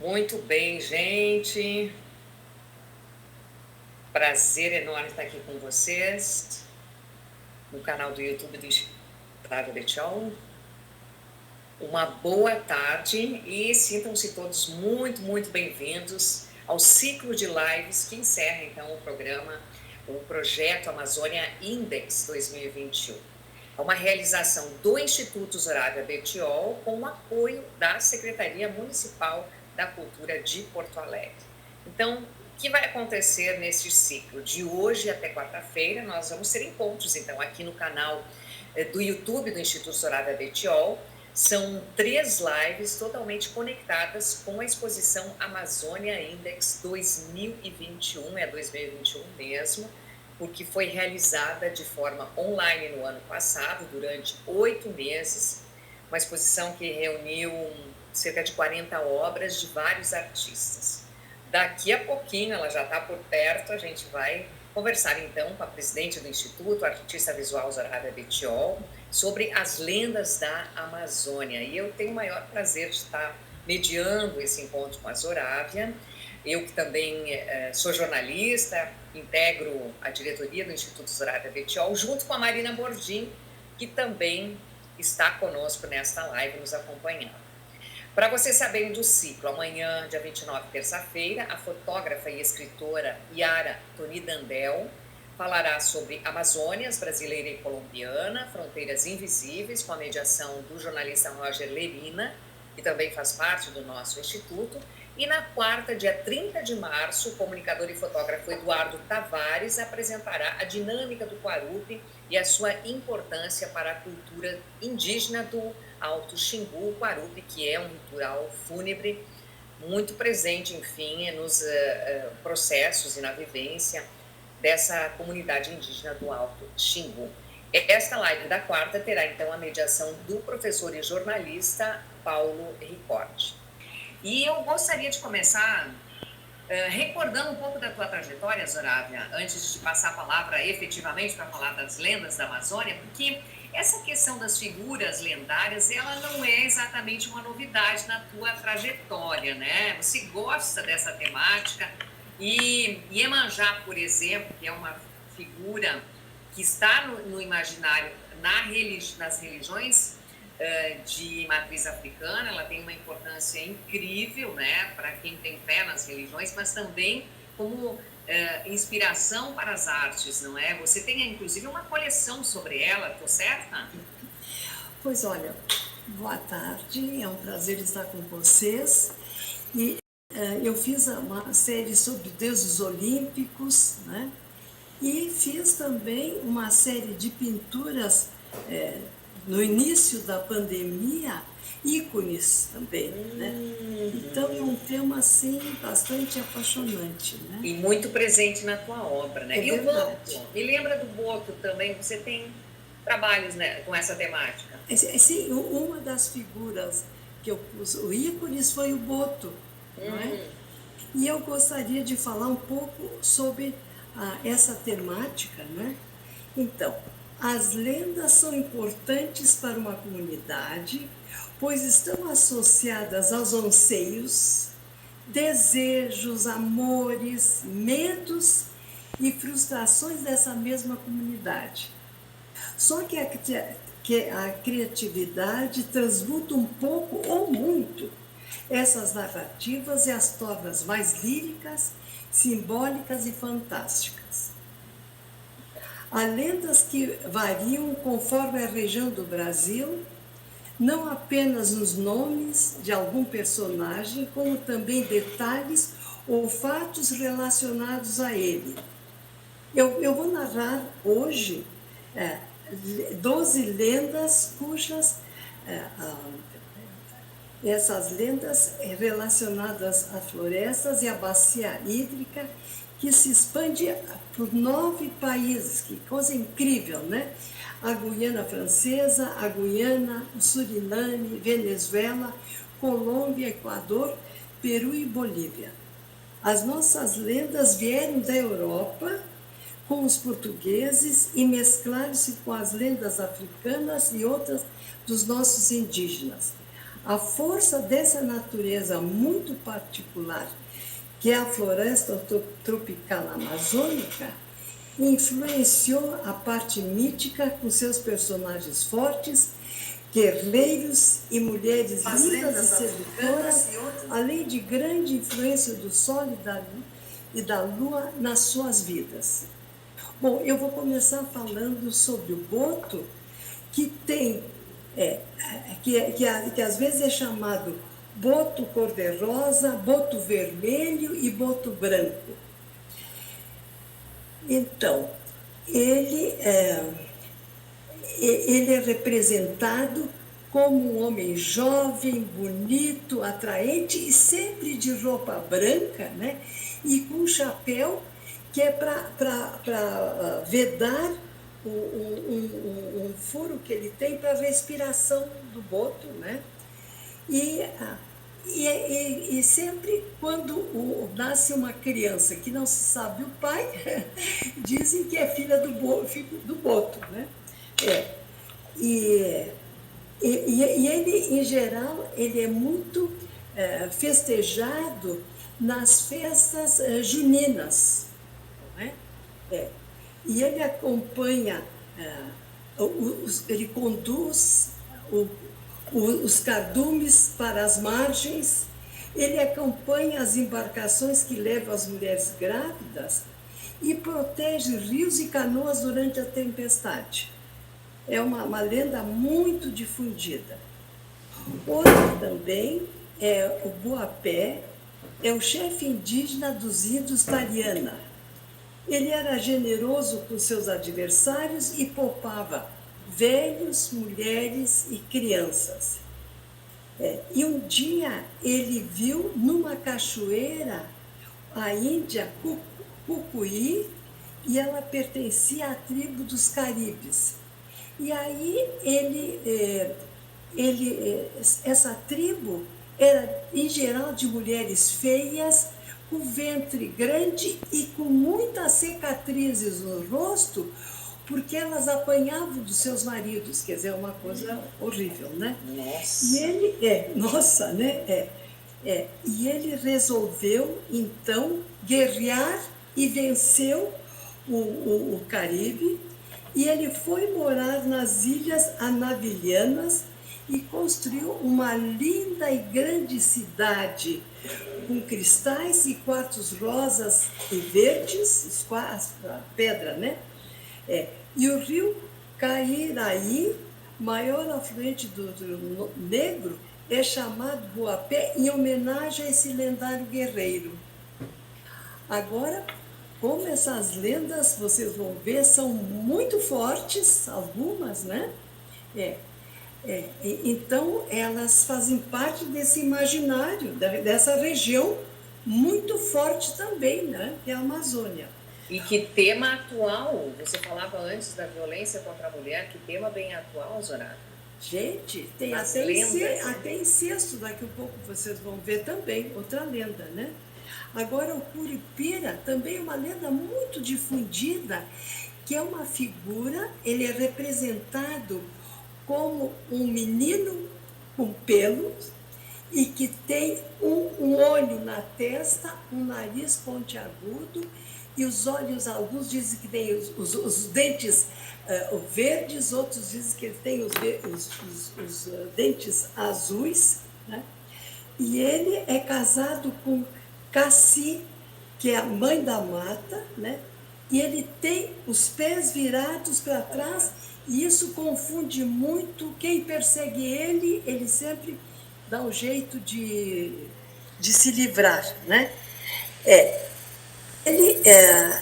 Muito bem, gente. Prazer enorme estar aqui com vocês no canal do YouTube do Instituto Otávio Bettiol. Uma boa tarde e sintam-se todos muito bem-vindos ao ciclo de lives que encerra então o projeto Amazônia Index 2021. É uma realização do Instituto Otávio Bettiol com o apoio da Secretaria Municipal da Cultura de Porto Alegre. Então, o que vai acontecer neste ciclo? De hoje até quarta-feira, nós vamos ter encontros, então, aqui no canal do YouTube do Instituto Otávio Bettiol. São 3 lives totalmente conectadas com a exposição Amazônia Index 2021, é 2021 mesmo, porque foi realizada de forma online no ano passado, durante 8 meses, uma exposição que reuniu cerca de 40 obras de vários artistas. Daqui a pouquinho, ela já está por perto, a gente vai conversar então com a presidente do Instituto, a artista visual Zorávia Bettiol, sobre as lendas da Amazônia. E eu tenho o maior prazer de estar mediando esse encontro com a Zorávia. Eu que também sou jornalista, integro a diretoria do Instituto Zorávia Bettiol, junto com a Marina Bordim, que também está conosco nesta live, nos acompanhando. Para vocês saberem do ciclo, amanhã, dia 29, terça-feira, a fotógrafa e escritora Yara Tonidandel falará sobre Amazônias brasileira e colombiana, fronteiras invisíveis, com a mediação do jornalista Roger Lerina, que também faz parte do nosso instituto. E na quarta, dia 30 de março, o comunicador e fotógrafo Eduardo Tavares apresentará a dinâmica do Guarupi e a sua importância para a cultura indígena do Alto Xingu, Guarupi, que é um ritual fúnebre muito presente, enfim, nos processos e na vivência dessa comunidade indígena do Alto Xingu. Esta live da quarta terá, então, a mediação do professor e jornalista Paulo Ricordi. E eu gostaria de começar recordando um pouco da tua trajetória, Zorávia, antes de te passar a palavra efetivamente para falar das lendas da Amazônia, porque essa questão das figuras lendárias, ela não é exatamente uma novidade na tua trajetória, né? Você gosta dessa temática e Iemanjá, por exemplo, que é uma figura que está no imaginário nas religiões de matriz africana, ela tem uma importância incrível, né, para quem tem fé nas religiões, mas também como inspiração para as artes, não é? Você tem, inclusive, uma coleção sobre ela, estou certa? Pois olha, boa tarde, é um prazer estar com vocês. E eu fiz uma série sobre deuses olímpicos, né? E fiz também uma série de pinturas no início da pandemia, ícones também, né? Então é um tema assim bastante apaixonante, né? E muito presente na tua obra, né? É verdade. O Boto, me lembra do Boto também, você tem trabalhos, né, com essa temática. Sim, uma das figuras que eu pus, o ícones, foi o Boto, não é? E eu gostaria de falar um pouco sobre essa temática, né? Então, as lendas são importantes para uma comunidade, pois estão associadas aos anseios, desejos, amores, medos e frustrações dessa mesma comunidade. Só que a criatividade transmuta um pouco ou muito essas narrativas e as torna mais líricas, simbólicas e fantásticas. Há lendas que variam conforme a região do Brasil, não apenas nos nomes de algum personagem, como também detalhes ou fatos relacionados a ele. Eu vou narrar hoje 12 lendas cujas essas lendas relacionadas a florestas e a bacia hídrica que se expande por 9 países, que coisa incrível, né? A Guiana Francesa, a Guiana, o Suriname, Venezuela, Colômbia, Equador, Peru e Bolívia. As nossas lendas vieram da Europa com os portugueses e mesclaram-se com as lendas africanas e outras dos nossos indígenas. a força dessa natureza muito particular, que é a floresta tropical amazônica, influenciou a parte mítica com seus personagens fortes, guerreiros e mulheres lindas e sedutoras, além de grande influência do sol e da lua nas suas vidas. Bom, eu vou começar falando sobre o boto, que tem, que às vezes é chamado boto cor-de-rosa, boto vermelho e boto branco. Então, ele é representado como um homem jovem, bonito, atraente e sempre de roupa branca, né? E com um chapéu que é para vedar um furo que ele tem para a respiração do boto, né? E sempre quando nasce uma criança que não se sabe o pai, dizem que é filho do boto, né? E ele, em geral, ele é muito festejado nas festas juninas, não é? E ele acompanha, ele conduz os cardumes para as margens, ele acompanha as embarcações que levam as mulheres grávidas e protege rios e canoas durante a tempestade. É uma lenda muito difundida. Outro também é o Boapé, é o chefe indígena dos índios Tariana. Ele era generoso com seus adversários e poupava velhos, mulheres e crianças. E um dia ele viu numa cachoeira a índia Cucuí, e ela pertencia à tribo dos Caribes. E aí essa tribo era, em geral, de mulheres feias, com ventre grande e com muitas cicatrizes no rosto, porque elas apanhavam dos seus maridos, quer dizer, uma coisa horrível, né? Nossa! E ele, nossa, né? E ele resolveu, então, guerrear e venceu o Caribe, e ele foi morar nas Ilhas Anavilhanas e construiu uma linda e grande cidade com cristais e quartos rosas e verdes, a pedra, né? E o rio Cairaí, maior afluente do Negro, é chamado Boapé em homenagem a esse lendário guerreiro. Agora, como essas lendas, vocês vão ver, são muito fortes, algumas, né? Então, elas fazem parte desse imaginário, dessa região muito forte também, né? Que é a Amazônia. E que tema atual, você falava antes da violência contra a mulher, que tema bem atual, Zoraida. Gente, tem até incesto, daqui a pouco vocês vão ver também, outra lenda, né? Agora, o Curupira também é uma lenda muito difundida, que é uma figura, ele é representado como um menino com pelos e que tem um olho na testa, um nariz pontiagudo e os olhos, alguns dizem que tem os dentes verdes, outros dizem que ele tem os dentes azuis, né? E ele é casado com Cassi, que é a mãe da mata, né? E ele tem os pés virados para trás, e isso confunde muito quem persegue ele, ele sempre dá um jeito de se livrar, né?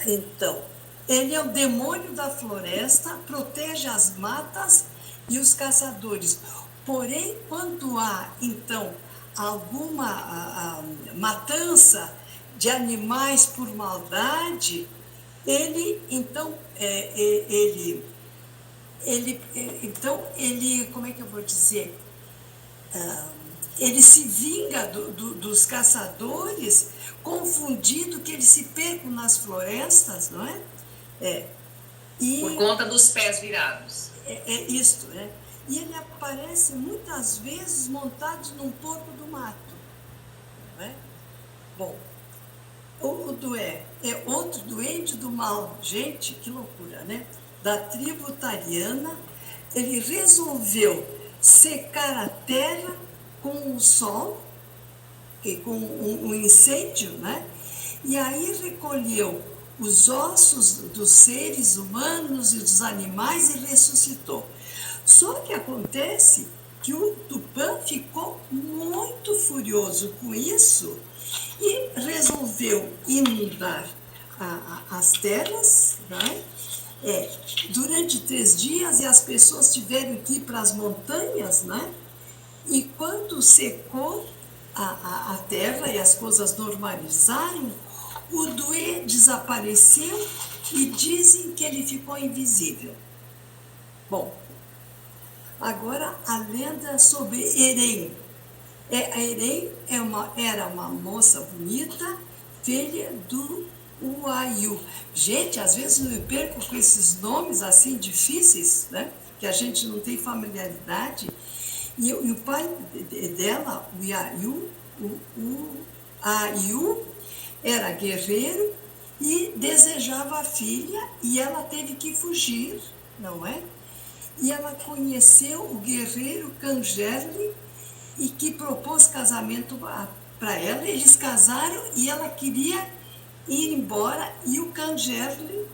Então, ele é o demônio da floresta, protege as matas e os caçadores. Porém, quando há, então, alguma matança de animais por maldade, ele, então, como é que eu vou dizer? Ele se vinga dos caçadores, confundindo que eles se percam nas florestas, não é? Por conta dos pés virados. Isto, né? e ele aparece muitas vezes montado num porco do mato. Não é? Bom, o Dué é outro duende do mal. Gente, que loucura, né? Da tribo Tariana, ele resolveu secar a terra com o sol, com um incêndio, né? E aí recolheu os ossos dos seres humanos e dos animais e ressuscitou. Só que acontece que o Tupã ficou muito furioso com isso e resolveu inundar as terras, né? Durante 3 dias, e as pessoas tiveram que ir para as montanhas, né? E quando secou a terra e as coisas normalizaram, o Duê desapareceu e dizem que ele ficou invisível. Bom, agora a lenda sobre Erém. A Erém era uma moça bonita, filha do Uaiu. Gente, às vezes eu me perco com esses nomes assim difíceis, né? Que a gente não tem familiaridade. E o pai dela, o Aiu, era guerreiro e desejava a filha, e ela teve que fugir, não é? E ela conheceu o guerreiro Cangerli, e que propôs casamento para ela. Eles casaram e ela queria ir embora, e o Cangerli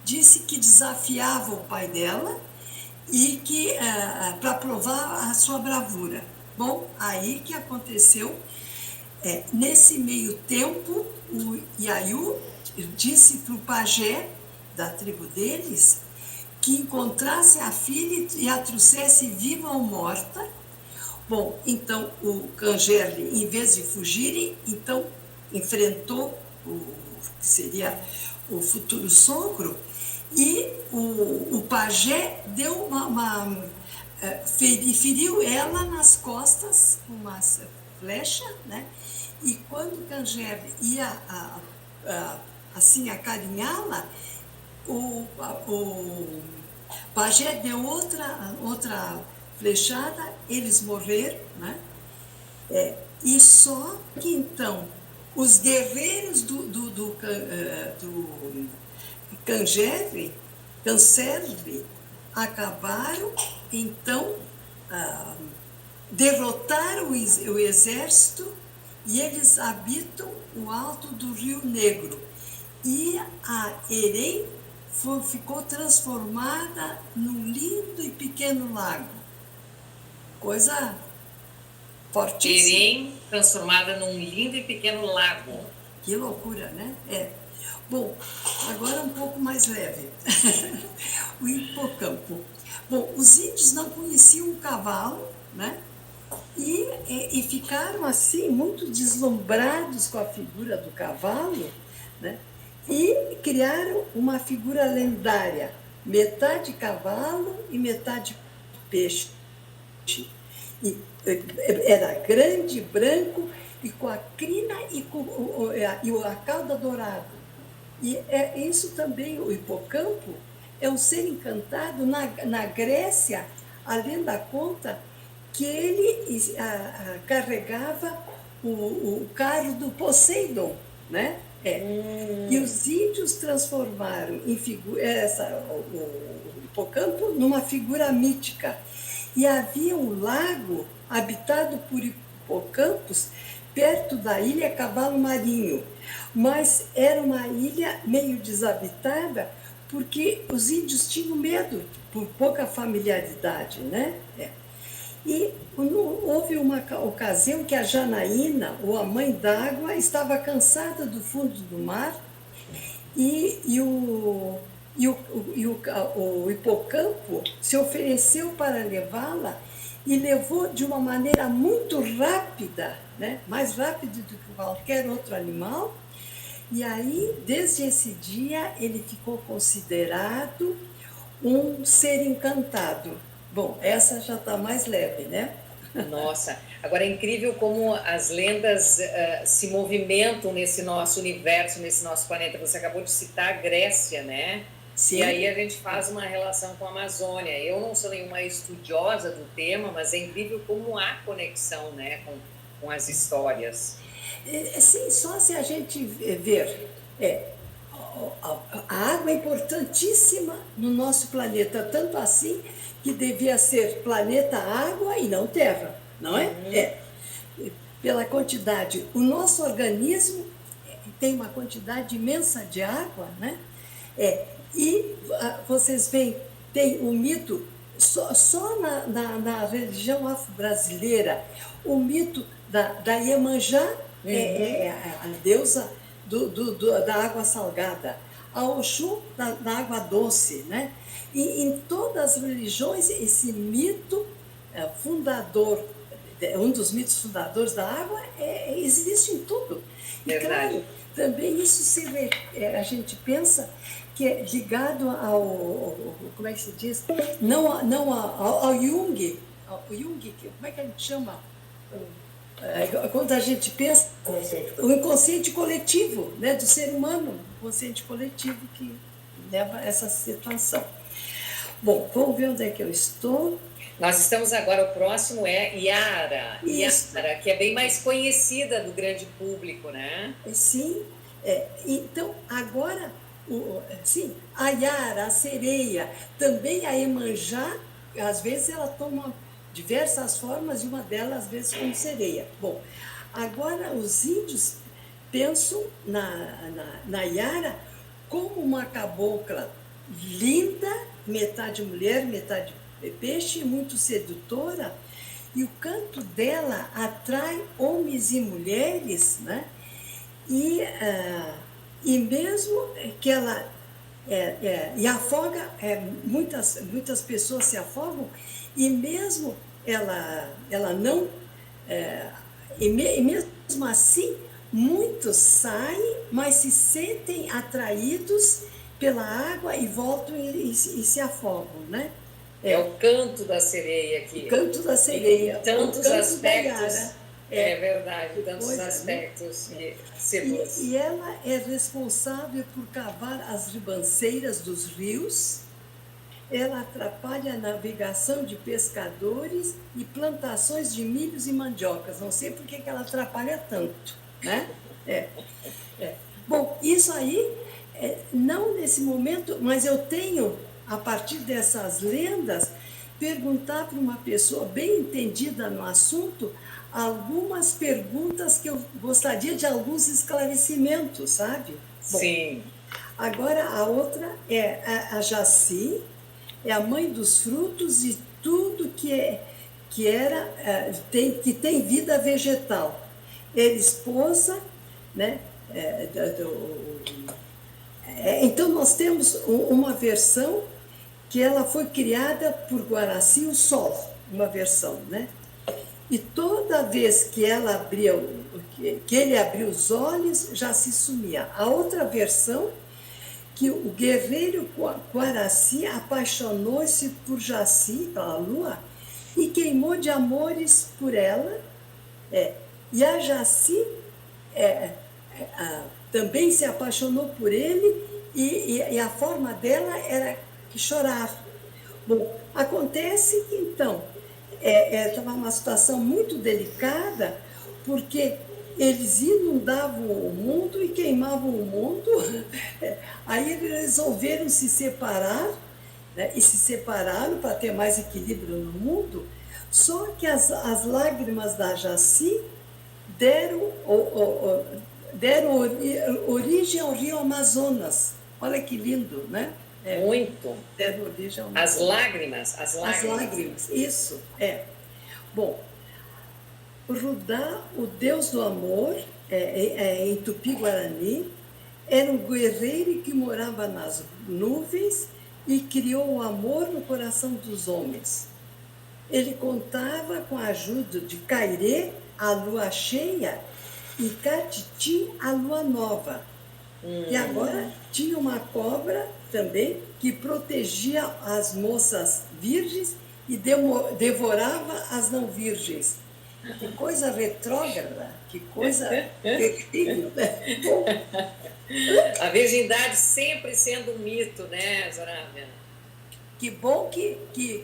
disse que desafiava o pai dela e que para provar a sua bravura. Bom, aí que aconteceu, nesse meio tempo, o Iaiu disse para o pajé da tribo deles que encontrasse a filha e a trouxesse viva ou morta. Bom, então o Cangerli, em vez de fugirem, então enfrentou o que seria o futuro sogro, e o pajé deu feriu ela nas costas com uma flecha, né? E quando o Cangerli ia assim acarinhá-la, o pajé deu outra flechada, eles morreram, né? E só que então os guerreiros do Cangerli acabaram, então, derrotaram o exército, e eles habitam o alto do Rio Negro. E a Erém ficou transformada num lindo e pequeno lago. Coisa fortíssima. Erém transformada num lindo e pequeno lago. Que loucura, né? Bom, agora um pouco mais leve. O hipocampo. Bom, os índios não conheciam o cavalo, né? E ficaram assim muito deslumbrados com a figura do cavalo, né? E criaram uma figura lendária, metade cavalo e metade peixe. E era grande, branco, e com a crina e a cauda dourada. E isso também, o hipocampo, é um ser encantado. Na Grécia, a lenda conta que ele carregava o carro do Poseidon, né? E os índios transformaram o hipocampo numa figura mítica. E havia um lago habitado por hipocampos perto da ilha Cavalo Marinho, mas era uma ilha meio desabitada porque os índios tinham medo, por pouca familiaridade, né? E houve uma ocasião que a Janaína, ou a mãe d'água, estava cansada do fundo do mar, e o hipocampo se ofereceu para levá-la, e levou de uma maneira muito rápida, né? Mais rápida do que qualquer outro animal. E aí, desde esse dia, ele ficou considerado um ser encantado. Bom, essa já está mais leve, né? Nossa, agora é incrível como as lendas se movimentam nesse nosso universo, nesse nosso planeta. Você acabou de citar a Grécia, né? Sim. E aí a gente faz uma relação com a Amazônia. Eu não sou nenhuma estudiosa do tema, mas é incrível como há conexão, né, com as histórias. Sim, só se a gente ver. A água é importantíssima no nosso planeta, tanto assim que devia ser planeta água e não terra, não é? Pela quantidade. O nosso organismo tem uma quantidade imensa de água, né? E vocês veem, tem o mito, só na religião afro-brasileira, o mito da Iemanjá, a deusa da água salgada, a Oxum da água doce, né? E em todas as religiões, esse mito fundador, um dos mitos fundadores da água, existe em tudo. E, Verdade. claro, também isso a gente pensa que é ligado como é que se diz? Não ao Jung, como é que a gente chama? Quando a gente pensa, o inconsciente coletivo, né, do ser humano, o inconsciente coletivo que leva a essa situação. Bom, vamos ver onde é que eu estou. Nós estamos agora, o próximo é Yara. Isso. Yara, que é bem mais conhecida do grande público, né? Sim. Então, agora, sim, a Yara, a sereia, também a Iemanjá, às vezes ela toma diversas formas e uma delas, às vezes, como sereia. Bom, agora os índios pensam na Yara como uma cabocla linda, metade mulher, metade peixe, muito sedutora, e o canto dela atrai homens e mulheres, né? E mesmo que ela e afoga, muitas pessoas se afogam, e mesmo ela não, e mesmo assim, muitos saem, mas se sentem atraídos pela água e voltam e se afogam, né? É o canto da sereia aqui. O canto da sereia. Em tantos aspectos. É verdade, tantos aspectos. Né? E ela é responsável por cavar as ribanceiras dos rios, ela atrapalha a navegação de pescadores e plantações de milhos e mandiocas. Não sei por que ela atrapalha tanto, né? Bom, isso aí, não nesse momento, mas eu tenho, a partir dessas lendas, perguntar para uma pessoa bem entendida no assunto algumas perguntas que eu gostaria de alguns esclarecimentos, sabe? Bom, sim. Agora, a outra é a Jaci, é a mãe dos frutos e tudo que tem vida vegetal. É esposa, né? Então, nós temos uma versão que ela foi criada por Guaraci, o Sol, uma versão, né? E toda vez que ele abriu os olhos, já se sumia. A outra versão, que o guerreiro Guaraci apaixonou-se por Jaci, pela lua, e queimou de amores por ela. E a Jaci também se apaixonou por ele, e a forma dela era chorar. Bom, acontece que, então, estava uma situação muito delicada, porque eles inundavam o mundo e queimavam o mundo. Aí eles resolveram se separar, né, e se separaram para ter mais equilíbrio no mundo. Só que as lágrimas da Jaci deram origem ao rio Amazonas. Olha que lindo, né? Muito. Deram origem ao Amazonas. As lágrimas, isso. Bom, Rudá, o deus do amor, em Tupi-Guarani, era um guerreiro que morava nas nuvens e criou o amor no coração dos homens. Ele contava com a ajuda de Cairê, a lua cheia, e Catiti, a lua nova. E agora tinha uma cobra também que protegia as moças virgens e devorava as não virgens. Que coisa retrógrada, que coisa terrível, né? Bom, A virgindade sempre sendo um mito, né, Zorávia? que bom que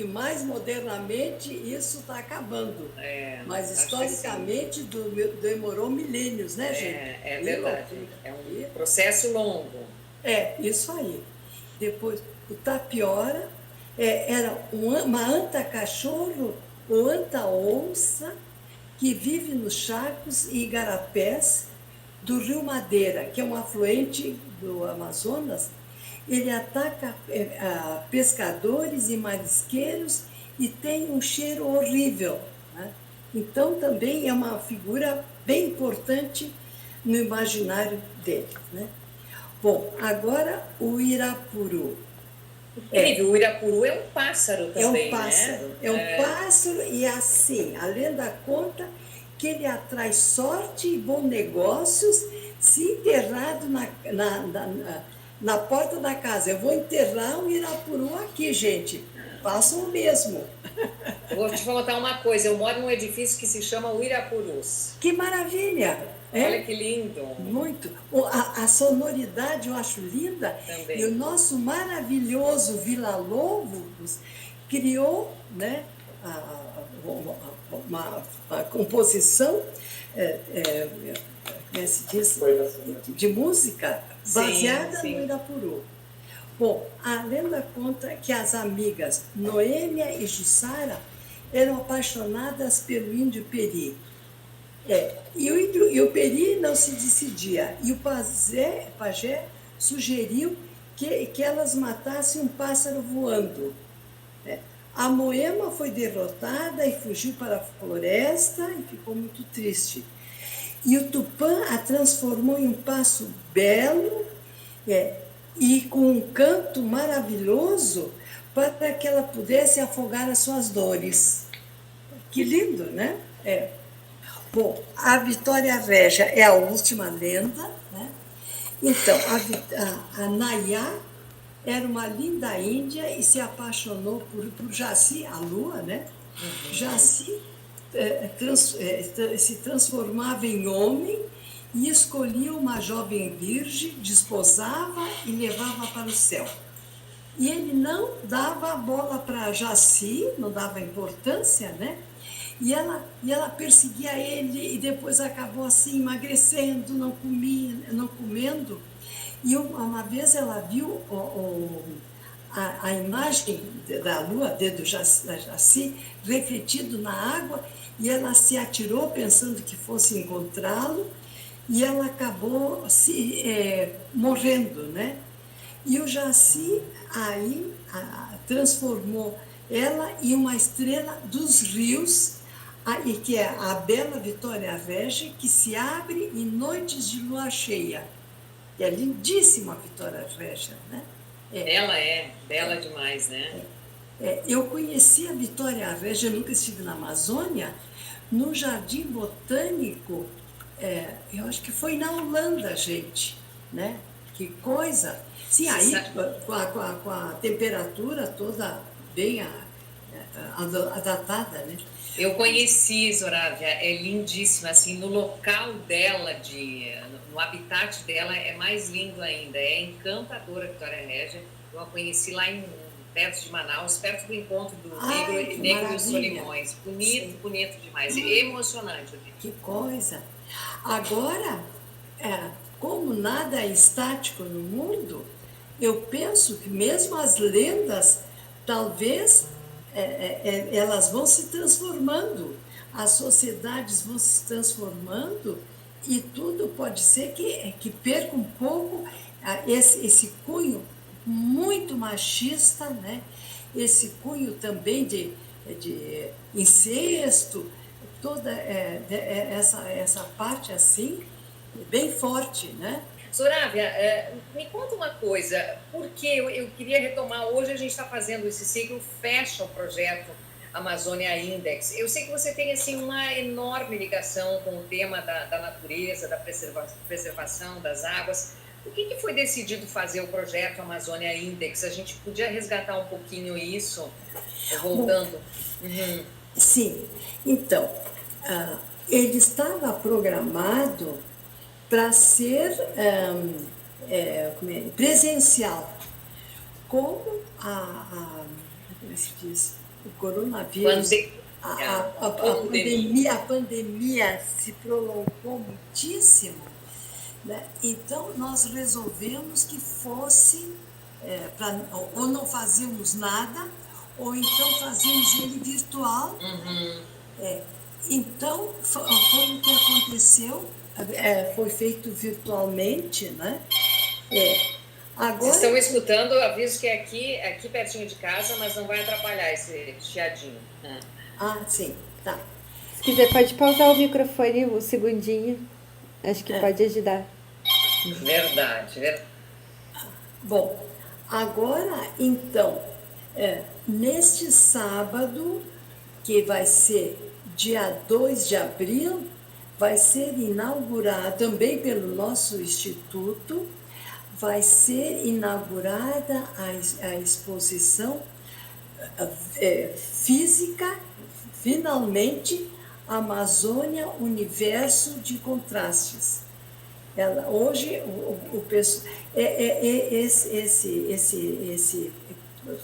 mais modernamente isso está acabando. Mas Acho que sim. historicamente demorou milênios, né, gente? É Que verdade. loucura. É um processo longo. Isso aí. Depois, o tapiora era uma anta-cachorro ou anta-onça que vive nos charcos e igarapés do Rio Madeira, que é um afluente do Amazonas. Ele ataca pescadores e marisqueiros e tem um cheiro horrível, né? Então, também é uma figura bem importante no imaginário dele, né? Bom, agora o Irapuru. Incrível, o Irapuru é um pássaro também, né? É um pássaro e assim, a lenda conta que ele atrai sorte e bons negócios se enterrado na porta da casa. Eu vou enterrar um Irapuru aqui, gente. Façam o mesmo. Vou te contar uma coisa, eu moro num edifício que se chama Uirapurus. Que maravilha! Olha que lindo. Muito. A sonoridade eu acho linda. Também. E o nosso maravilhoso Vila Lobos criou, né, uma composição como se diz, de música baseada no Irapuru. Bom, a lenda conta que as amigas Noêmia e Jussara eram apaixonadas pelo índio Peri. E o Peri não se decidia. E o pajé sugeriu que elas matassem um pássaro voando. A Moema foi derrotada e fugiu para a floresta e ficou muito triste. E o Tupã a transformou em um pássaro belo e com um canto maravilhoso para que ela pudesse afogar as suas dores. Que lindo, né? Bom, a Vitória Régia é a última lenda, né? Então, a Nayá era uma linda índia e se apaixonou por Jaci, a lua, né? Jaci se transformava em homem e escolhia uma jovem virgem, desposava e levava para o céu. E ele não dava bola para Jaci, não dava importância, né? E ela perseguia ele e depois acabou assim emagrecendo, não comendo. E uma vez ela viu a imagem da lua, do Jaci, refletido na água, e ela se atirou pensando que fosse encontrá-lo, e ela acabou morrendo, né? E o Jaci aí transformou ela em uma estrela dos rios, e que é a bela Vitória Régia, que se abre em noites de lua cheia. É lindíssima a Vitória Régia, né? Ela é bela demais, né? Eu conheci a Vitória Régia, nunca estive na Amazônia, no Jardim Botânico, eu acho que foi na Holanda, gente, né? Que coisa! Sim, aí com a temperatura toda bem adaptada, né? Eu conheci, Zorávia, é lindíssima, assim, no local dela, no habitat dela, é mais lindo ainda, é encantadora a Vitória Régia. Eu a conheci lá perto de Manaus, perto do encontro do Negro e os Solimões. Bonito, sim. Bonito demais, emocionante. Que coisa! Agora, como nada é estático no mundo, eu penso que mesmo as lendas, talvez elas vão se transformando, as sociedades vão se transformando e tudo pode ser que perca um pouco esse cunho muito machista, né? Esse cunho também de incesto, toda essa parte assim, bem forte, né? Zorávia, me conta uma coisa, porque eu queria retomar, hoje a gente está fazendo esse ciclo, fecha o projeto Amazônia Index. Eu sei que você tem assim, uma enorme ligação com o tema da natureza, da preservação das águas. Por que foi decidido fazer o projeto Amazônia Index? A gente podia resgatar um pouquinho isso, voltando? Sim, então, ele estava programado para ser presencial, como como se diz, o coronavírus, a pandemia se prolongou muitíssimo, né? Então nós resolvemos que fosse, ou não fazíamos nada, ou então fazíamos ele virtual. Então, foi o que aconteceu, foi feito virtualmente, né? Agora... Vocês estão escutando, eu aviso que é aqui pertinho de casa, mas não vai atrapalhar esse chiadinho. Sim, tá. Se quiser, pode pausar o microfone um segundinho. Acho que pode ajudar. Verdade. Bom, agora, então, neste sábado, que vai ser dia 2 de abril, vai ser inaugurado também pelo nosso instituto, vai ser inaugurada a exposição física, finalmente, Amazônia, Universo de Contrastes. Hoje, esse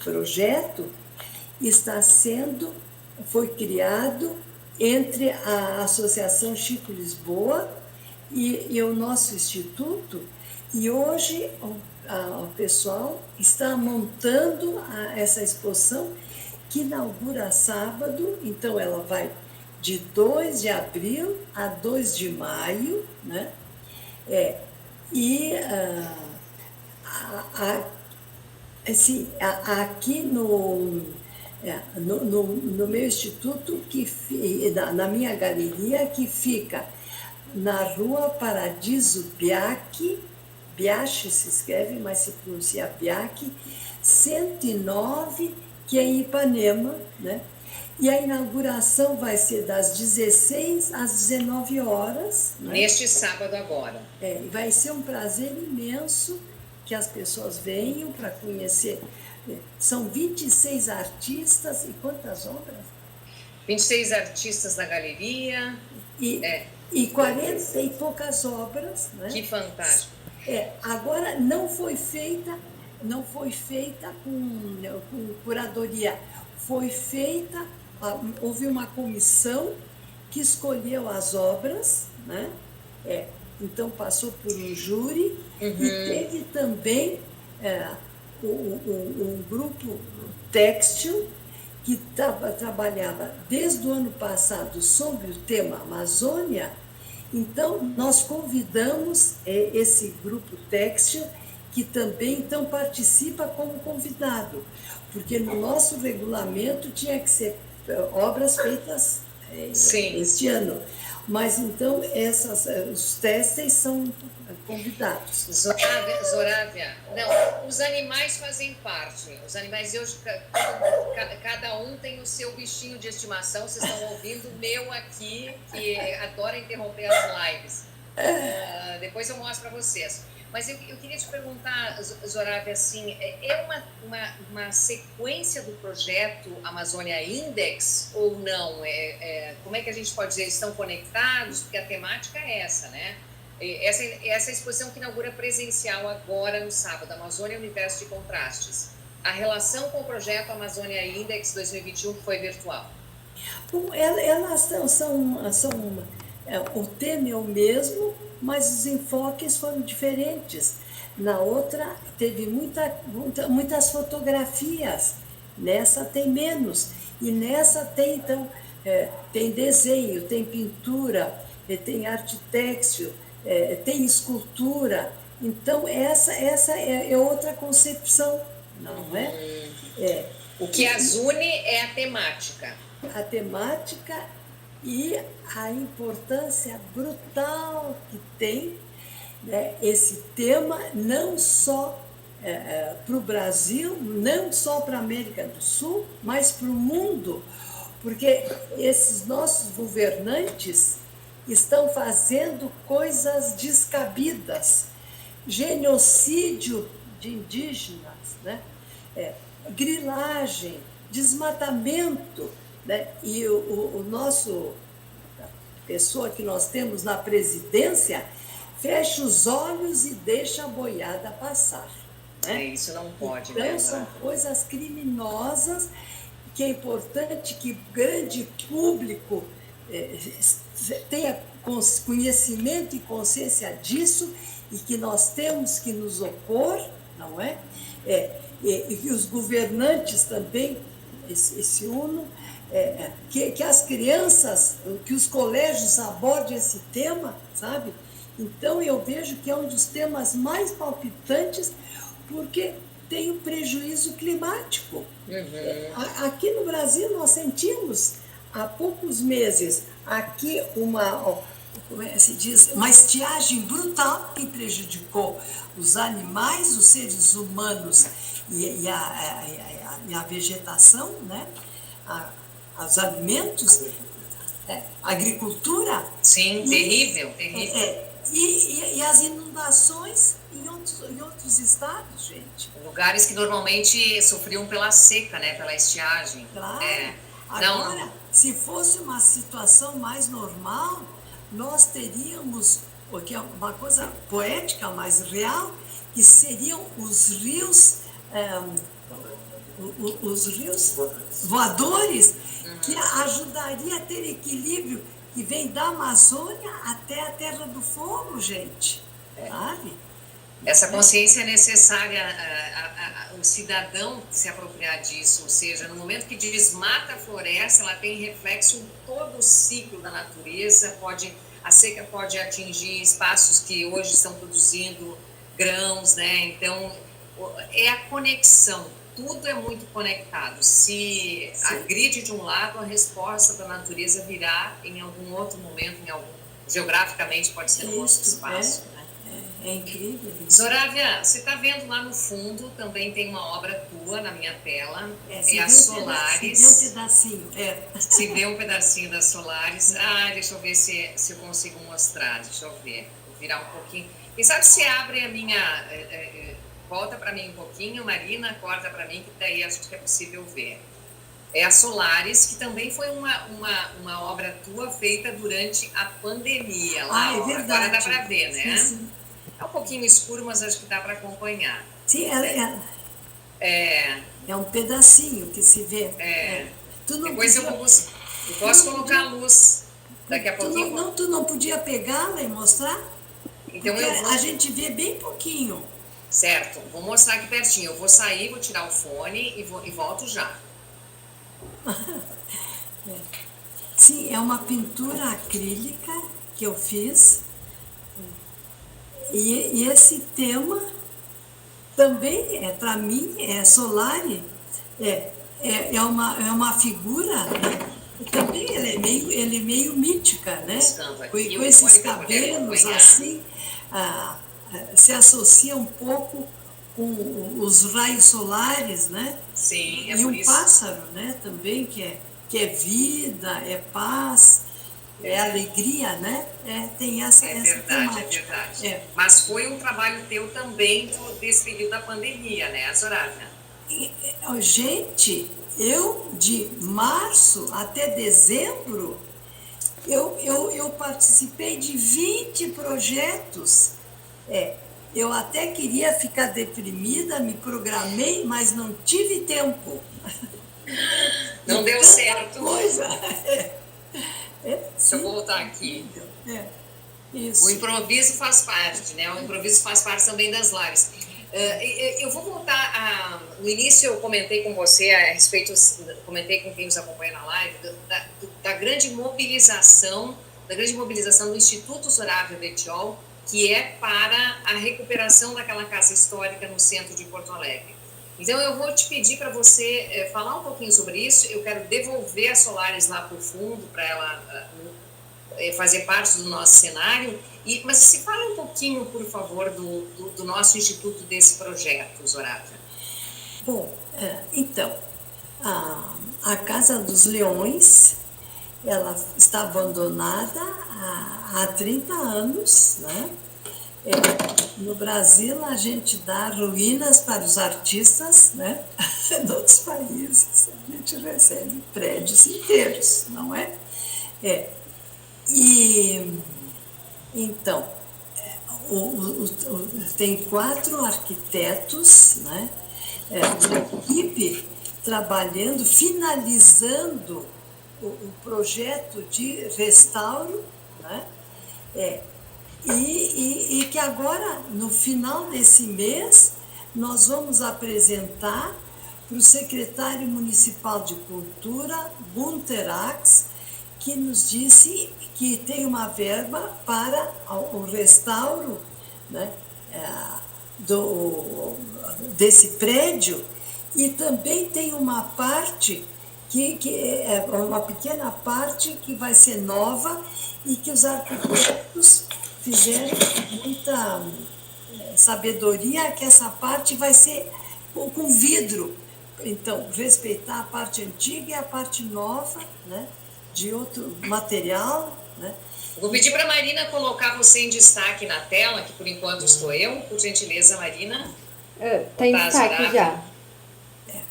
projeto foi criado entre a Associação Chico Lisboa e o nosso instituto, e hoje o pessoal está montando essa exposição que inaugura sábado, então ela vai de 2 de abril a 2 de maio, né? Assim, aqui no meu instituto, na minha galeria, que fica na Rua Paradiso Biache se escreve, mas se pronuncia Biache, 109, que é em Ipanema, né? E a inauguração vai ser das 16 às 19 horas. Né? Neste sábado agora. Vai ser um prazer imenso que as pessoas venham para conhecer. São 26 artistas e quantas obras? 26 artistas na galeria. E 40 e poucas obras. Né? Que fantástico. Agora não foi feita com curadoria, houve uma comissão que escolheu as obras, né? Então passou por um júri, e teve também um grupo têxtil que trabalhava desde o ano passado sobre o tema Amazônia. Então, nós convidamos esse grupo têxtil, que também então participa como convidado, porque no nosso regulamento tinha que ser obras feitas este ano. Mas então os testes são convidados. Zorávia, não, os animais fazem parte. Os animais, cada um tem o seu bichinho de estimação. Vocês estão ouvindo o meu aqui, que adora interromper as lives. Depois eu mostro para vocês. Mas eu queria te perguntar, Zorávia, assim, uma sequência do projeto Amazônia Index ou não? Como é que a gente pode dizer? Estão conectados? Porque a temática é essa, né? Essa exposição que inaugura presencial agora no sábado, Amazônia Universo de Contrastes. A relação com o projeto Amazônia Index 2021 foi virtual? Bom, elas são o tema é o mesmo, mas os enfoques foram diferentes. Na outra teve muitas fotografias, nessa tem menos. E nessa tem, então, tem desenho, tem pintura, tem arte têxtil, tem escultura. Então, essa é outra concepção, não é? O que as une é a temática. A temática e a importância brutal que tem, né, esse tema, não só para o Brasil, não só para a América do Sul, mas para o mundo, porque esses nossos governantes estão fazendo coisas descabidas, genocídio de indígenas, né? Grilagem, desmatamento. né? E o nosso, a pessoa que nós temos na presidência, fecha os olhos e deixa a boiada passar. Né? Isso não pode, então, né? São coisas criminosas que é importante que o grande público tenha conhecimento e consciência disso e que nós temos que nos opor, não é? E que os governantes também se unam, que as crianças, que os colégios abordem esse tema, sabe? Então, eu vejo que é um dos temas mais palpitantes, porque tem o prejuízo climático. Aqui no Brasil, nós sentimos, há poucos meses, aqui como se diz, uma estiagem brutal que prejudicou os animais, os seres humanos e a vegetação, né? Os alimentos, a agricultura. Sim, terrível, terrível. E as inundações em outros estados, gente. Lugares que normalmente sofriam pela seca, né? Pela estiagem. Claro. Agora, se fosse uma situação mais normal, nós teríamos, porque é uma coisa poética, mas real, que seriam os rios voadores, que ajudaria a ter equilíbrio, que vem da Amazônia até a Terra do Fogo, gente. Sabe? Essa consciência é necessária, o cidadão se apropriar disso, ou seja, no momento que desmata a floresta, ela tem reflexo em todo o ciclo da natureza, a seca pode atingir espaços que hoje estão produzindo grãos, né? Então, é a conexão, tudo é muito conectado. Se agride de um lado, a resposta da natureza virá em algum outro momento, geograficamente pode ser um outro espaço. É incrível. Zorávia, você está vendo lá no fundo, também tem uma obra tua na minha tela, é a Solaris. Se vê um pedacinho, Se vê um pedacinho da Solaris. Deixa eu ver se eu consigo mostrar, deixa eu ver, vou virar um pouquinho. Quem sabe se abre a minha... volta para mim um pouquinho, Marina, corta para mim, que daí acho que é possível ver. É a Solaris, que também foi uma obra tua feita durante a pandemia. Lá, é verdade. Agora dá para ver, né? Sim. É um pouquinho escuro, mas acho que dá para acompanhar. Sim, é um pedacinho que se vê. Depois eu posso colocar a luz daqui a pouquinho. Tu não podia pegá-la e mostrar? Então a gente vê bem pouquinho. Certo, vou mostrar aqui pertinho. Eu vou sair, vou tirar o fone e volto já. Sim, é uma pintura acrílica que eu fiz. E esse tema também, para mim, Solari, é uma figura, né? Também ele é meio mítica, né? Com esses cabelos assim, se associa um pouco com os raios solares, né? Sim, e um pássaro, né? Também que é vida, é paz, é alegria, né? Tem essa temática. É verdade. Mas foi um trabalho teu também desse período da pandemia, né, Zorávia? Gente, eu de março até dezembro, eu participei de 20 projetos. Eu até queria ficar deprimida, me programei, mas não tive tempo. Não deu certo. Coisa. Deixa eu voltar aqui. Isso. O improviso faz parte, né? O improviso faz parte também das lives. Eu vou voltar no início eu comentei com você a respeito, comentei com quem nos acompanha na live, da grande mobilização do Instituto Zorávia Bettiol, que é para a recuperação daquela casa histórica no centro de Porto Alegre. Então, eu vou te pedir para você falar um pouquinho sobre isso. Eu quero devolver a Solaris lá para o fundo, para ela fazer parte do nosso cenário. Mas se fala um pouquinho, por favor, do nosso instituto, desse projeto, Zorávia. Bom, então, a Casa dos Leões, ela está abandonada há 30 anos, né? No Brasil, a gente dá ruínas para os artistas, né? Em outros países, a gente recebe prédios inteiros, não é? E, então, tem 4 arquitetos, né? Uma equipe trabalhando, finalizando o projeto de restauro, né? E que agora, no final desse mês, nós vamos apresentar para o secretário municipal de Cultura, Gunter Ax, que nos disse que tem uma verba para o restauro, né, desse prédio, e também tem uma parte que é uma pequena parte que vai ser nova e que os arquitetos fizeram muita sabedoria, que essa parte vai ser com vidro. Então, respeitar a parte antiga e a parte nova, né, de outro material, né? Vou pedir para a Marina colocar você em destaque na tela, que por enquanto estou eu. Por gentileza, Marina. Está em destaque já.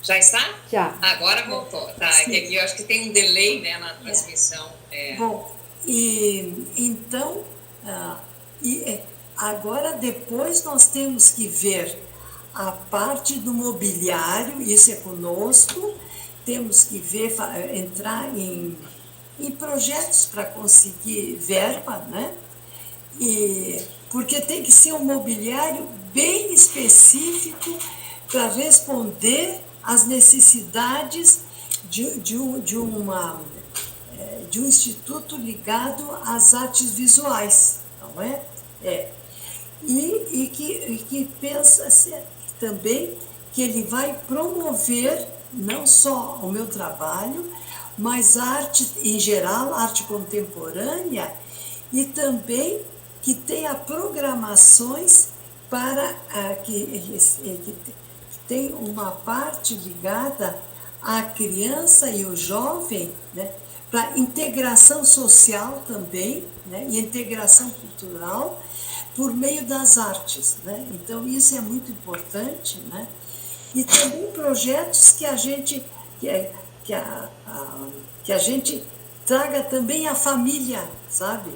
Já está? Já. Agora voltou. Tá, aqui eu acho que tem um delay, né, na transmissão. Bom, e então, agora depois nós temos que ver a parte do mobiliário, isso é conosco, temos que ver, entrar em projetos para conseguir verba, né? Porque tem que ser um mobiliário bem específico para responder às necessidades de um instituto ligado às artes visuais, não é? E que pensa também que ele vai promover não só o meu trabalho, mas arte em geral, arte contemporânea, e também que tenha programações para que tem uma parte ligada à criança e ao jovem, né, para integração social também, né, e integração cultural por meio das artes, né? Então isso é muito importante, né? E também projetos que a gente que a gente traga também a família, sabe?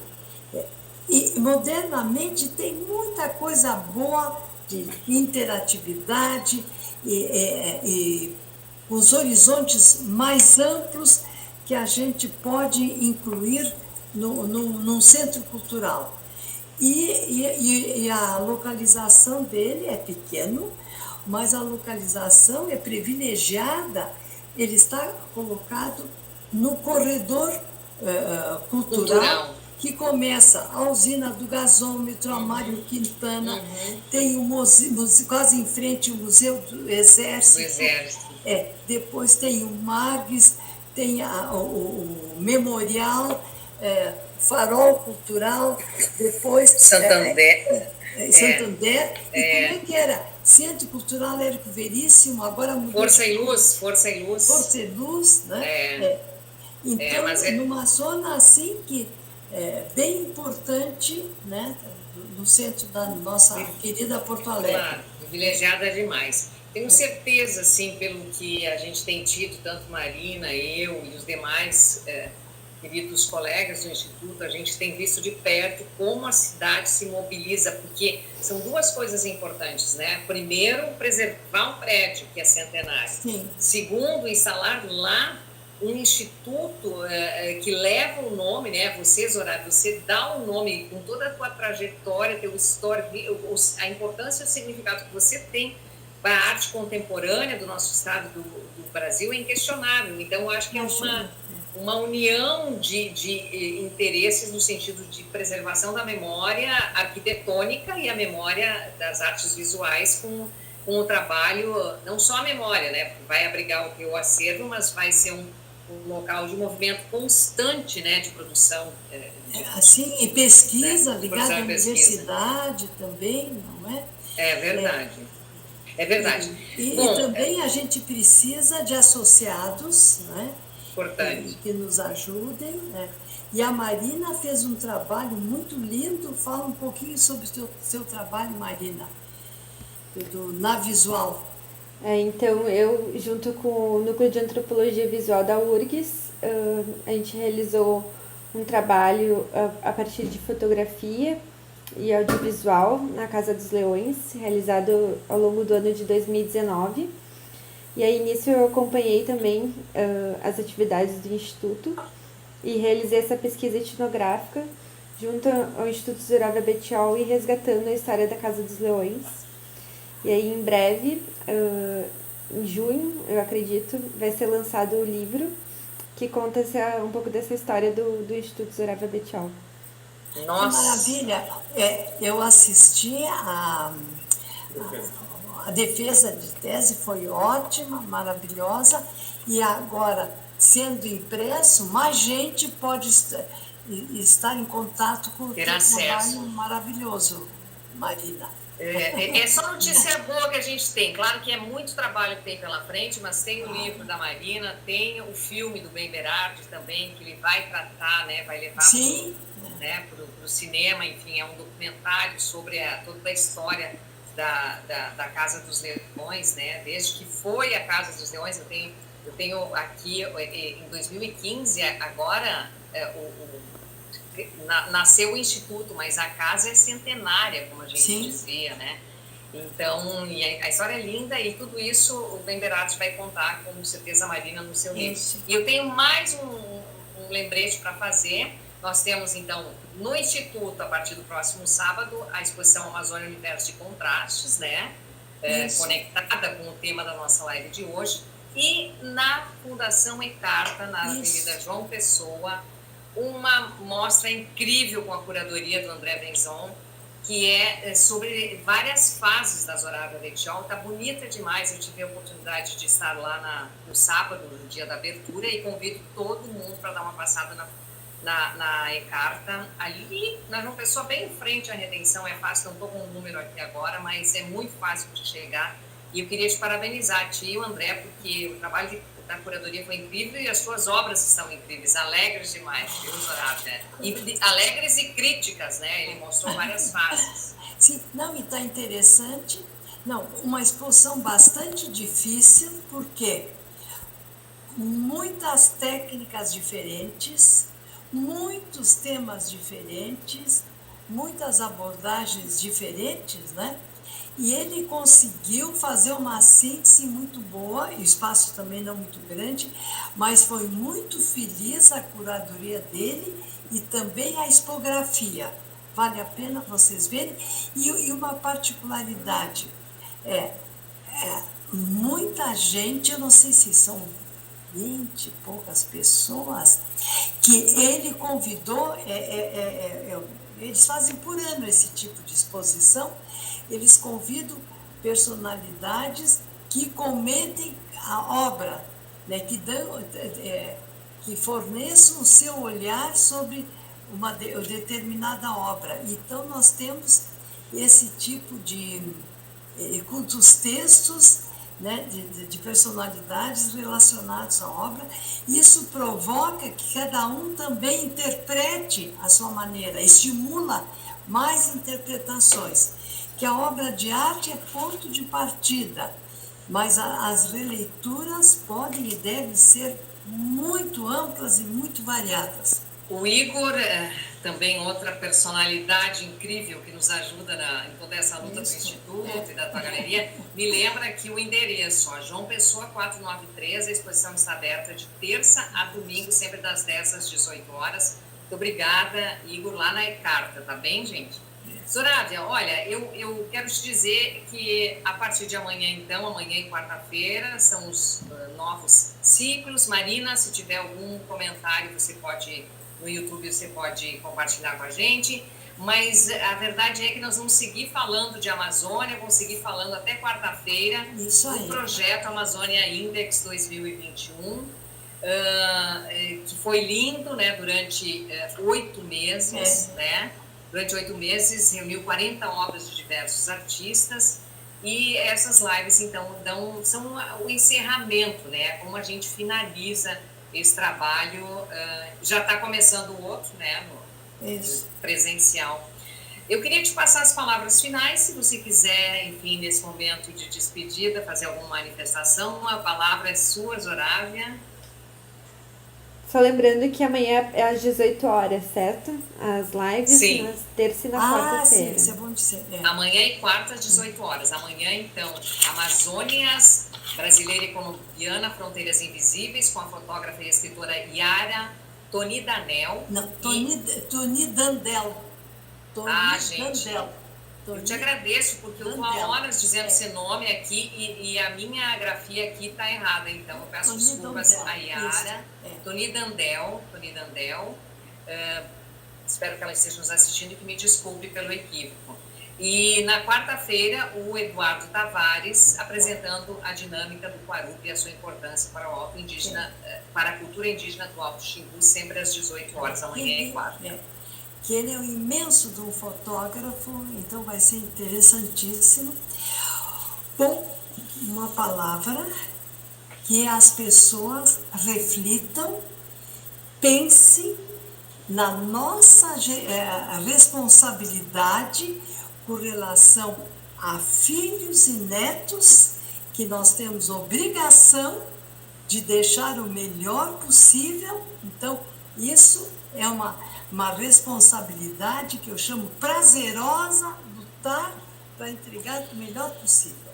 E modernamente tem muita coisa boa de interatividade e os horizontes mais amplos que a gente pode incluir num centro cultural. E a localização dele é pequeno, mas a localização é privilegiada, ele está colocado no corredor cultural, que começa a usina do gasômetro, a Mário Quintana, tem o museu, quase em frente o Museu do Exército, depois tem o Margues, tem o Memorial, Farol Cultural, depois Santander. Santander, e como é que era? Centro Cultural Érico Veríssimo, agora mudou. Força e Luz. Força e Luz, né? Então, numa zona assim que é bem importante, né? No centro da nossa querida Porto Alegre. Claro, privilegiada demais. Tenho certeza, assim, pelo que a gente tem tido, tanto Marina, eu e os demais queridos colegas do Instituto, a gente tem visto de perto como a cidade se mobiliza, porque são duas coisas importantes, né? Primeiro, preservar um prédio que é centenário. Sim. Segundo, instalar lá um instituto que leva o nome, né? Você, Zoraida, você dá um nome com toda a tua trajetória, teu histórico, a importância e o significado que você tem para a arte contemporânea do nosso estado do Brasil é inquestionável. Então, eu acho que é uma união de interesses no sentido de preservação da memória arquitetônica e a memória das artes visuais com o trabalho, não só a memória, né? Vai abrigar o teu acervo, mas vai ser um local de movimento constante, né? De produção. Assim, e pesquisa, ligada à universidade também, não é? É verdade. É verdade. E também a gente precisa de associados, né? Importante. Que nos ajudem, né? E a Marina fez um trabalho muito lindo. Fala um pouquinho sobre o seu trabalho, Marina, na visual. Então, eu, junto com o Núcleo de Antropologia Visual da URGS, a gente realizou um trabalho a partir de fotografia e audiovisual na Casa dos Leões, realizado ao longo do ano de 2019. E aí, nisso, eu acompanhei também as atividades do Instituto e realizei essa pesquisa etnográfica junto ao Instituto Zorava Betiol e resgatando a história da Casa dos Leões. E aí, em breve, em junho, eu acredito, vai ser lançado o livro que conta um pouco dessa história do Instituto Zorava Betiol. Nossa. Que maravilha! Eu assisti a defesa de tese, foi ótima, maravilhosa, e agora, sendo impresso, mais gente pode estar em contato com o teu trabalho maravilhoso, Marina. É só notícia boa que a gente tem. Claro que é muito trabalho que tem pela frente, mas tem o livro da Marina, tem o filme do Ben Berardi também, que ele vai tratar, né, vai levar para o cinema, enfim, é um documentário sobre toda a história da Casa dos Leões, né, desde que foi a Casa dos Leões. Eu tenho aqui, em 2015, agora, nasceu o Instituto, mas a casa é centenária, como a gente dizia, né? Então, a história é linda, e tudo isso o Ben Berardi vai contar, com certeza, Marina, no seu livro. E eu tenho mais um lembrete para fazer. Nós temos, então, no Instituto, a partir do próximo sábado, a exposição Amazônia Universo de Contrastes, né? Conectada com o tema da nossa live de hoje. E na Fundação Ecarta, na Avenida João Pessoa, uma mostra incrível com a curadoria do André Benzon, que é sobre várias fases da Zorava Betiol. Tá bonita demais. Eu tive a oportunidade de estar lá no sábado, no dia da abertura, e convido todo mundo para dar uma passada na Ecarta, ali na João Pessoa, bem em frente à Redenção. É fácil, não estou com um número aqui agora, mas é muito fácil de chegar. E eu queria te parabenizar, a ti e o André, porque o trabalho da curadoria foi incrível e as suas obras estão incríveis, alegres demais, viu, Zorava? Alegres e críticas, né? Ele mostrou várias fases. Sim, não, e está interessante. Não, uma exposição bastante difícil, porque muitas técnicas diferentes, muitos temas diferentes, muitas abordagens diferentes, né? E ele conseguiu fazer uma síntese muito boa, e o espaço também não muito grande, mas foi muito feliz a curadoria dele e também a expografia. Vale a pena vocês verem. E uma particularidade, muita gente, eu não sei se são 20 e poucas pessoas, que ele convidou, eles fazem por ano esse tipo de exposição, eles convidam personalidades que comentem a obra, né, que forneçam o seu olhar sobre uma determinada obra. Então, nós temos esse tipo com os textos, né, de personalidades relacionadas à obra. Isso provoca que cada um também interprete a sua maneira, estimula mais interpretações, que a obra de arte é ponto de partida, mas as releituras podem e devem ser muito amplas e muito variadas. O Igor, também outra personalidade incrível que nos ajuda em toda essa luta do Instituto e da tua galeria, me lembra que o endereço, João Pessoa 493, a exposição está aberta de terça a domingo, sempre das 10 às 18 horas. Muito obrigada, Igor, lá na Ecarta, tá bem, gente? Zorávia, olha, eu quero te dizer que a partir de amanhã, então, amanhã e quarta-feira, são os novos ciclos. Marina, se tiver algum comentário, no YouTube você pode compartilhar com a gente, mas a verdade é que nós vamos seguir falando de Amazônia, vamos seguir falando até quarta-feira do projeto Amazônia Index 2021, que foi lindo, né, durante 8 meses, né? Durante 8 meses, reuniu 40 obras de diversos artistas, e essas lives, então, são o encerramento, né? Como a gente finaliza esse trabalho. Já está começando o outro, né, Isso. presencial. Eu queria te passar as palavras finais, se você quiser, enfim, nesse momento de despedida, fazer alguma manifestação. A palavra é sua, Zorávia. Só lembrando que amanhã é às 18 horas, certo? As lives Sim. na terça e na Ah, sim, quarta-feira. isso é bom dizer. Amanhã e quarta às 18 horas. Amanhã, então, Amazônias, Brasileira e Colombiana, Fronteiras Invisíveis, com a fotógrafa e escritora Yara Tonidanel. Não, Toni Dandel. Gente, Dandel. eu te agradeço, porque eu estou há horas dizendo esse nome aqui e a minha grafia aqui está errada, então eu peço desculpas a Yara. Toni Dandel. Espero que ela esteja nos assistindo e que me desculpe pelo equívoco. E na quarta-feira, o Eduardo Tavares apresentando a dinâmica do Quarup e a sua importância para o Alto Indígena, para a cultura indígena do Alto Xingu, sempre às 18 horas, amanhã e quarta. Que ele é um imenso de um fotógrafo, então vai ser interessantíssimo. Bom, uma palavra que as pessoas reflitam, pensem na nossa responsabilidade com relação a filhos e netos, que nós temos obrigação de deixar o melhor possível. Então, isso é uma responsabilidade que eu chamo prazerosa, lutar para entregar o melhor possível.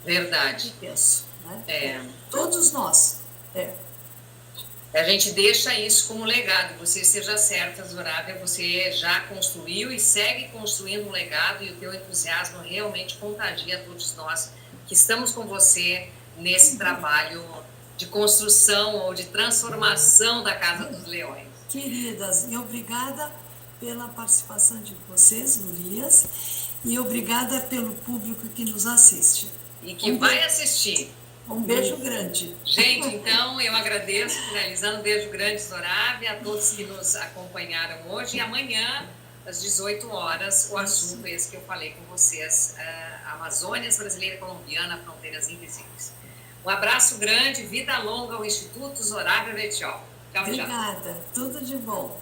Verdade. Eu penso, né? Todos nós. A gente deixa isso como legado. Você esteja certa, Zorávia, você já construiu e segue construindo um legado, e o teu entusiasmo realmente contagia todos nós que estamos com você nesse trabalho de construção ou de transformação da Casa dos Leões. Queridas, e obrigada pela participação de vocês, gurias, e obrigada pelo público que nos assiste. E que vai assistir. Um beijo grande. Gente, então eu agradeço, finalizando, um beijo grande, Zorávia, a todos que nos acompanharam hoje. E amanhã, às 18 horas, o assunto esse que eu falei com vocês, Amazônias, Brasileira e Colombiana, Fronteiras Invisíveis. Um abraço grande, vida longa ao Instituto Zorávia Vetiol. Tchau, tchau. Obrigada, tudo de bom.